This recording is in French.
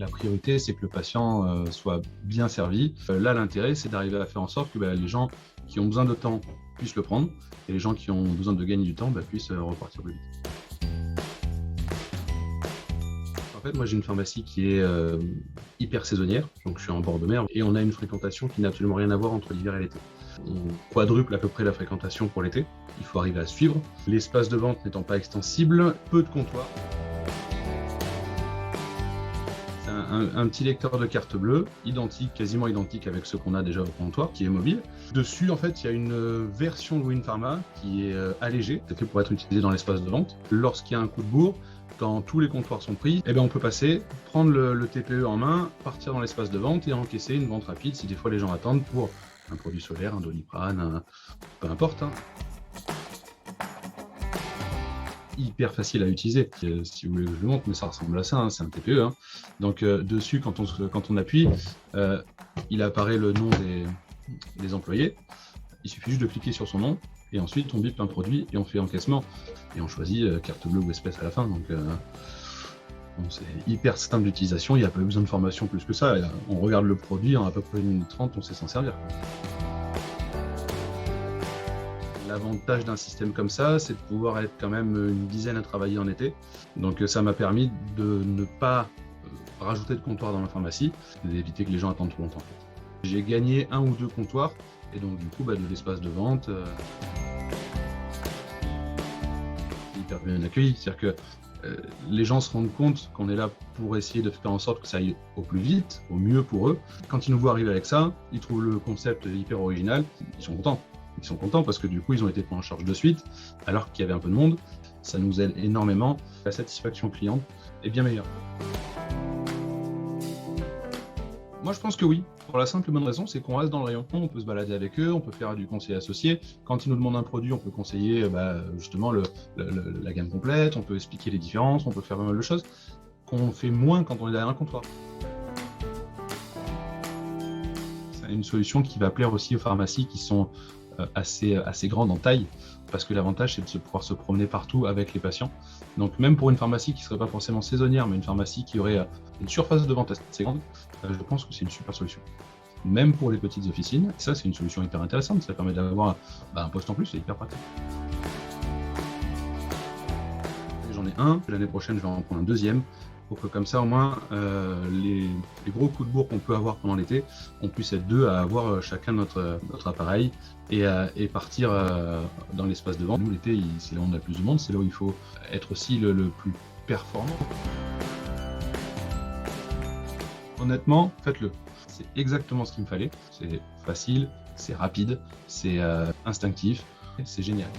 La priorité, c'est que le patient soit bien servi. Là, l'intérêt, c'est d'arriver à faire en sorte que les gens qui ont besoin de temps puissent le prendre et les gens qui ont besoin de gagner du temps puissent repartir plus vite. En fait, moi, j'ai une pharmacie qui est hyper saisonnière, donc je suis en bord de mer, et on a une fréquentation qui n'a absolument rien à voir entre l'hiver et l'été. On quadruple à peu près la fréquentation pour l'été. Il faut arriver à suivre. L'espace de vente n'étant pas extensible, peu de comptoirs. C'est un petit lecteur de carte bleue, identique, quasiment identique avec ce qu'on a déjà au comptoir, qui est mobile. Dessus, en fait, il y a une version de WinPharma qui est allégée, c'est fait pour être utilisée dans l'espace de vente. Lorsqu'il y a un coup de bourre, quand tous les comptoirs sont pris, on peut passer, prendre le TPE en main, partir dans l'espace de vente et encaisser une vente rapide si des fois les gens attendent pour un produit solaire, un Doliprane, peu importe. Hyper facile à utiliser. Si vous voulez que je le montre, mais ça ressemble à ça, c'est un TPE. Donc dessus, quand on appuie, il apparaît le nom des employés. Il suffit juste de cliquer sur son nom et ensuite on bip un produit et on fait encaissement. Et on choisit carte bleue ou espèce à la fin. Donc c'est hyper simple d'utilisation, il n'y a pas besoin de formation plus que ça. On regarde le produit en à peu près 1 minute 30, on sait s'en servir. L'avantage d'un système comme ça, c'est de pouvoir être quand même une dizaine à travailler en été. Donc ça m'a permis de ne pas rajouter de comptoirs dans ma pharmacie, d'éviter que les gens attendent trop longtemps. J'ai gagné 1 ou 2 comptoirs, et donc du coup de l'espace de vente hyper bien accueilli. C'est-à-dire que les gens se rendent compte qu'on est là pour essayer de faire en sorte que ça aille au plus vite, au mieux pour eux. Quand ils nous voient arriver avec ça, ils trouvent le concept hyper original, ils sont contents. Ils sont contents parce que du coup, ils ont été pris en charge de suite, alors qu'il y avait un peu de monde. Ça nous aide énormément. La satisfaction client est bien meilleure. Moi, je pense que oui. Pour la simple et bonne raison, c'est qu'on reste dans le rayon. On peut se balader avec eux, on peut faire du conseil associé. Quand ils nous demandent un produit, on peut conseiller justement la gamme complète, on peut expliquer les différences, on peut faire pas mal de choses qu'on fait moins quand on est derrière un comptoir. C'est une solution qui va plaire aussi aux pharmacies qui sont assez grandes en taille, parce que l'avantage, c'est de pouvoir se promener partout avec les patients. Donc même pour une pharmacie qui ne serait pas forcément saisonnière, mais une pharmacie qui aurait une surface de vente assez grande, je pense que c'est une super solution. Même pour les petites officines, ça c'est une solution hyper intéressante, ça permet d'avoir un poste en plus, c'est hyper pratique. J'en ai un, l'année prochaine je vais en prendre un deuxième, pour que comme ça au moins les gros coups de bourre qu'on peut avoir pendant l'été, on puisse être 2 à avoir chacun notre appareil et partir dans l'espace de vente. Nous l'été, c'est là où on a le plus de monde, c'est là où il faut être aussi le plus performant. Honnêtement, faites-le. C'est exactement ce qu'il me fallait. C'est facile, c'est rapide, c'est instinctif, c'est génial.